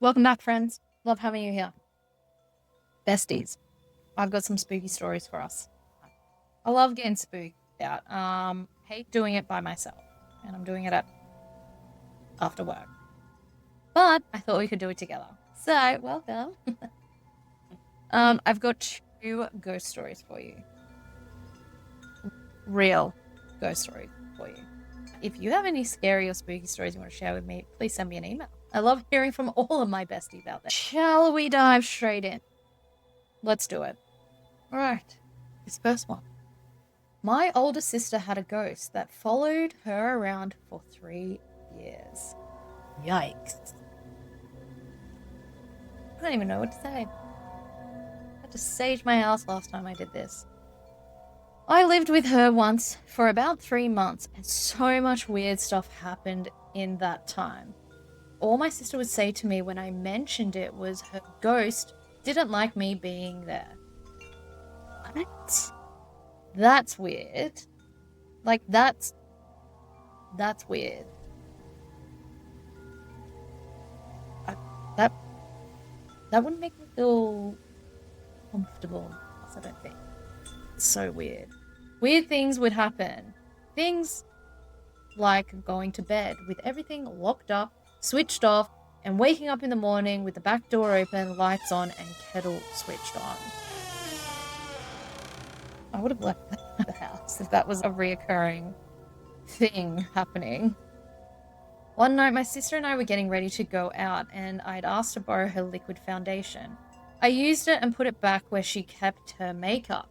Welcome back, friends. Love having you here. Besties, I've got some spooky stories for us. I love getting spooked out. Hate doing it by myself, and I'm doing it after work. But I thought we could do it together. So, welcome. I've got two ghost stories for you. Real ghost stories for you. If you have any scary or spooky stories you want to share with me, please send me an email. I love hearing from all of my besties out there. Shall we dive straight in? Let's do it. All right, this first one. My older sister had a ghost that followed her around for 3 years. Yikes. I don't even know what to say. I had to sage my house last time I did this. I lived with her once for about 3 months, and so much weird stuff happened in that time. All my sister would say to me when I mentioned it was her ghost didn't like me being there. What? That's weird. Like, that's weird. That wouldn't make me feel comfortable, I don't think. It's so weird. Weird things would happen. Things like going to bed with everything locked up, switched off, and waking up in the morning with the back door open, lights on, and kettle switched on. I would have left the house if that was a reoccurring thing happening. One night, my sister and I were getting ready to go out, and I'd asked to borrow her liquid foundation. I used it and put it back where she kept her makeup.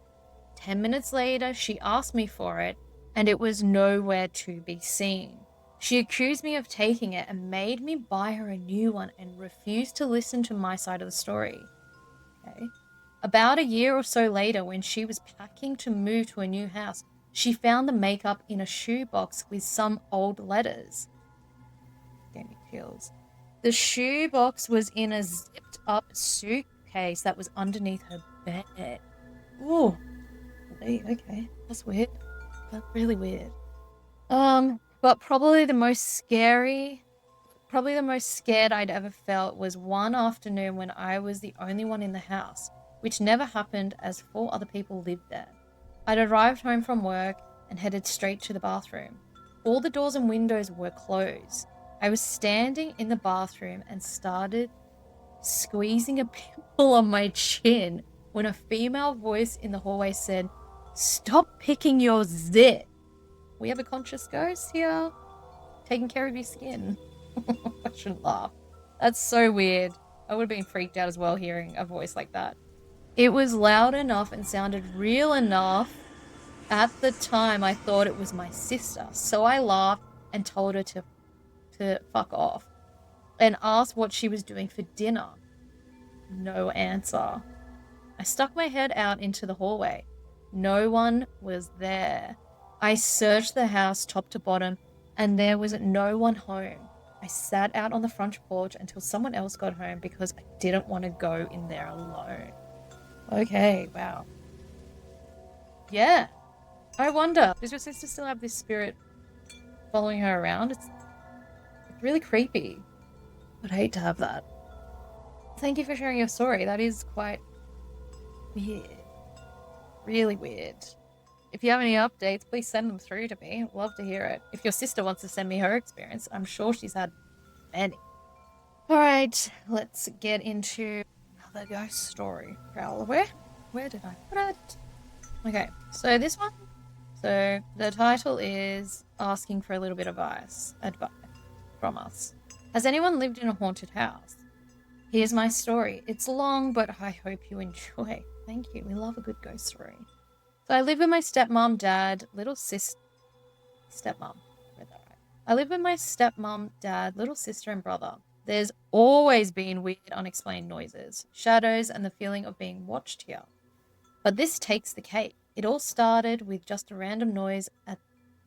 10 minutes later, she asked me for it, and it was nowhere to be seen. She accused me of taking it and made me buy her a new one and refused to listen to my side of the story. Okay. About a year or so later, when she was packing to move to a new house, she found the makeup in a shoebox with some old letters. Gave me chills. The shoebox was in a zipped up suitcase that was underneath her bed. Ooh. Okay, that's weird. That's really weird. But probably the most scared I'd ever felt was one afternoon when I was the only one in the house, which never happened as 4 other people lived there. I'd arrived home from work and headed straight to the bathroom. All the doors and windows were closed. I was standing in the bathroom and started squeezing a pimple on my chin when a female voice in the hallway said, "Stop picking your zit." We have a conscious ghost here, taking care of your skin. I shouldn't laugh. That's so weird. I would have been freaked out as well hearing a voice like that. It was loud enough and sounded real enough. At the time, I thought it was my sister, so I laughed and told her to fuck off and asked what she was doing for dinner. No answer. I stuck my head out into the hallway. No one was there. I searched the house top to bottom, and there was no one home. I sat out on the front porch until someone else got home because I didn't want to go in there alone. Okay, wow. Yeah. I wonder, does your sister still have this spirit following her around? It's really creepy. I'd hate to have that. Thank you for sharing your story. That is quite weird. Really weird. If you have any updates, please send them through to me. I'd love to hear it. If your sister wants to send me her experience, I'm sure she's had many. All right, let's get into another ghost story. Where did I put it? Okay, so this one. So the title is Asking for a Little Bit of advice from us. Has anyone lived in a haunted house? Here's my story. It's long, but I hope you enjoy. Thank you. We love a good ghost story. So I live with my stepmom, dad, little sister. Stepmom. Read that right. I live with my stepmom, dad, little sister, and brother. There's always been weird, unexplained noises, shadows, and the feeling of being watched here. But this takes the cake. It all started with just a random noise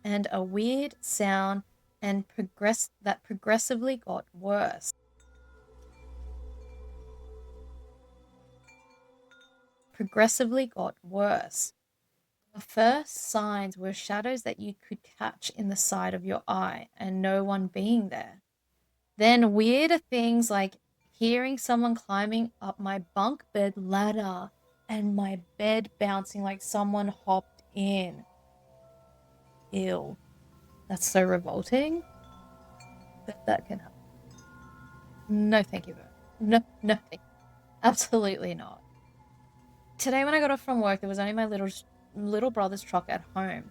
and a weird sound and progressively got worse. The first signs were shadows that you could catch in the side of your eye and no one being there. Then weirder things like hearing someone climbing up my bunk bed ladder and my bed bouncing like someone hopped in. Ew. That's so revolting. That can happen. No, thank you. No, no, thank you. Absolutely not. Today when I got off from work, there was only my little brother's truck at home.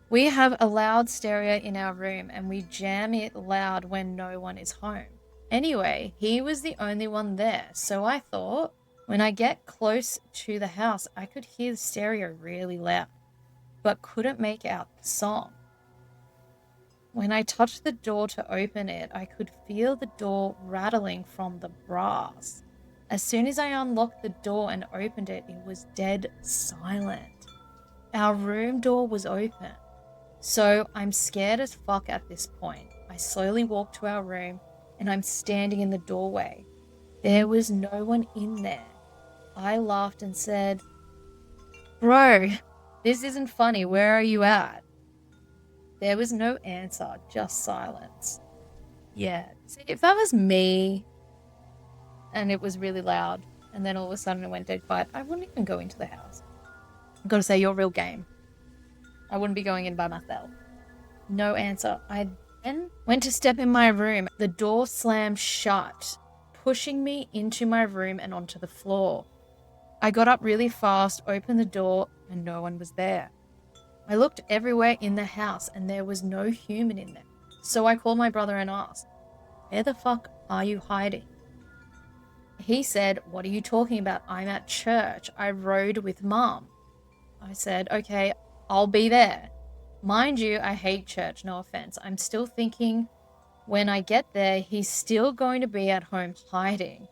We have a loud stereo in our room and we jam it loud when no one is home. Anyway, he was the only one there, so I thought when I get close to the house, I could hear the stereo really loud, but couldn't make out the song. When I touched the door to open it, I could feel the door rattling from the brass. As soon as I unlocked the door and opened it, it was dead silent. Our room door was open. So I'm scared as fuck at this point. I slowly walk to our room and I'm standing in the doorway. There was no one in there. I laughed and said, "Bro, this isn't funny. Where are you at?" There was no answer, just silence. Yeah. See, if that was me and it was really loud and then all of a sudden it went dead quiet, I wouldn't even go into the house. I've got to say, you're real game. I wouldn't be going in by myself. No answer. I then went to step in my room. The door slammed shut, pushing me into my room and onto the floor. I got up really fast, opened the door, and no one was there. I looked everywhere in the house and there was no human in there. So I called my brother and asked, "Where the fuck are you hiding?" He said, "What are you talking about? I'm at church. I rode with Mom." I said, "Okay, I'll be there." Mind you, I hate church, no offense. I'm still thinking when I get there, he's still going to be at home hiding.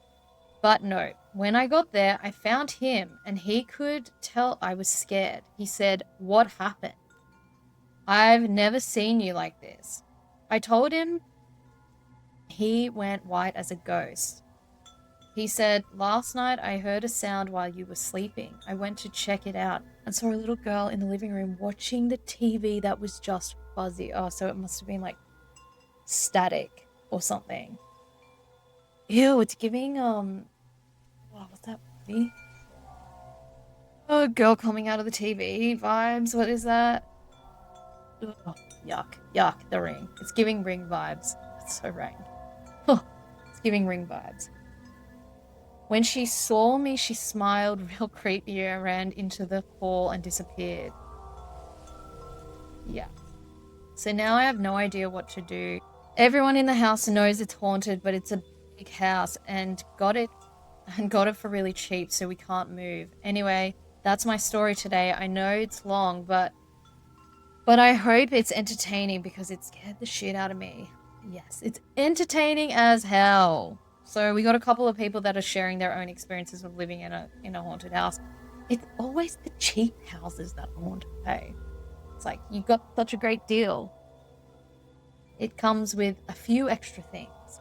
But no, when I got there, I found him and he could tell I was scared. He said, "What happened? I've never seen you like this." I told him. He went white as a ghost. He said, "Last night I heard a sound while you were sleeping. I went to check it out and saw a little girl in the living room watching the TV that was just fuzzy." Oh, so it must have been like static or something. Ew, it's giving, what's that movie? Oh, girl coming out of the TV vibes. What is that? Ugh, yuck, the Ring. It's giving Ring vibes. It's so Ring. It's giving Ring vibes. When she saw me, she smiled real creepy and ran into the hall and disappeared. Yeah. So now I have no idea what to do. Everyone in the house knows it's haunted, but it's a big house and got it for really cheap, so we can't move. Anyway, that's my story today. I know it's long, but I hope it's entertaining because it scared the shit out of me. Yes, it's entertaining as hell. So we got a couple of people that are sharing their own experiences of living in a haunted house. It's always the cheap houses that are haunted, hey? It's like, you got such a great deal. It comes with a few extra things.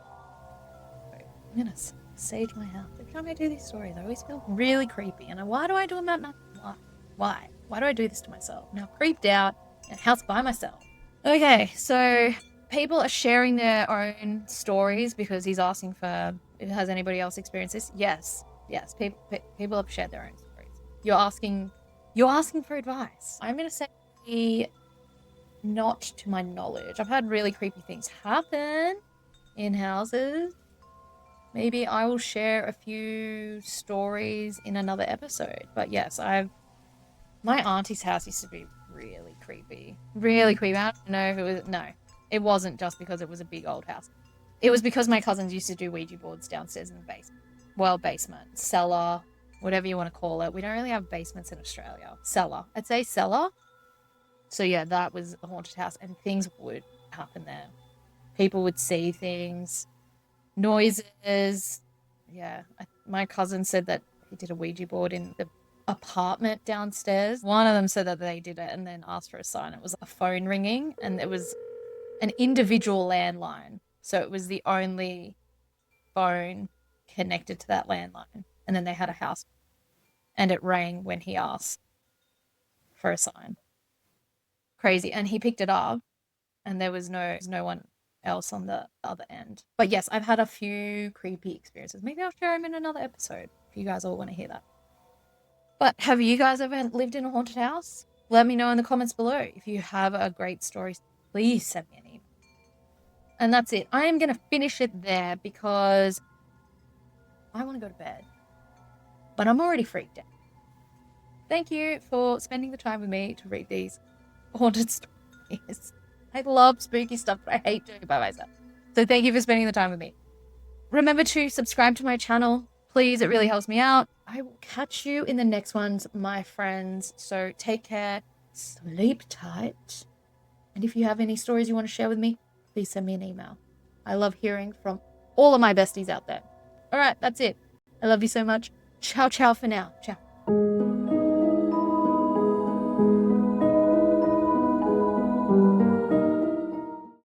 I'm gonna sage my house. Every time I do these stories, I always feel really creepy. And why do I do them at night? Why? Why do I do this to myself? Now creeped out in a house by myself. Okay, so people are sharing their own stories because he's asking for, has anybody else experienced this? Yes. People have shared their own stories. You're asking for advice. I'm gonna say not to my knowledge. I've had really creepy things happen in houses. Maybe I will share a few stories in another episode. But yes, my auntie's house used to be really creepy. Really creepy. I don't know if it was, no, it wasn't just because it was a big old house. It was because my cousins used to do Ouija boards downstairs in the basement. Well, basement, cellar, whatever you want to call it. We don't really have basements in Australia. Cellar. I'd say cellar. So yeah, that was a haunted house and things would happen there. People would see things, noises. Yeah, my cousin said that he did a Ouija board in the apartment downstairs. One of them said that they did it and then asked for a sign. It was a phone ringing and it was an individual landline. So it was the only phone connected to that landline. And then they had a house and it rang when he asked for a sign. Crazy. And he picked it up and there was no one else on the other end. But yes, I've had a few creepy experiences. Maybe I'll share them in another episode if you guys all want to hear that. But have you guys ever lived in a haunted house? Let me know in the comments below. If you have a great story, please send me an email. And that's it. I am going to finish it there because I want to go to bed. But I'm already freaked out. Thank you for spending the time with me to read these haunted stories. I love spooky stuff, but I hate doing it by myself. So thank you for spending the time with me. Remember to subscribe to my channel. Please, it really helps me out. I will catch you in the next ones, my friends. So take care, sleep tight. And if you have any stories you want to share with me, please send me an email. I love hearing from all of my besties out there. All right, that's it. I love you so much. Ciao, ciao for now. Ciao.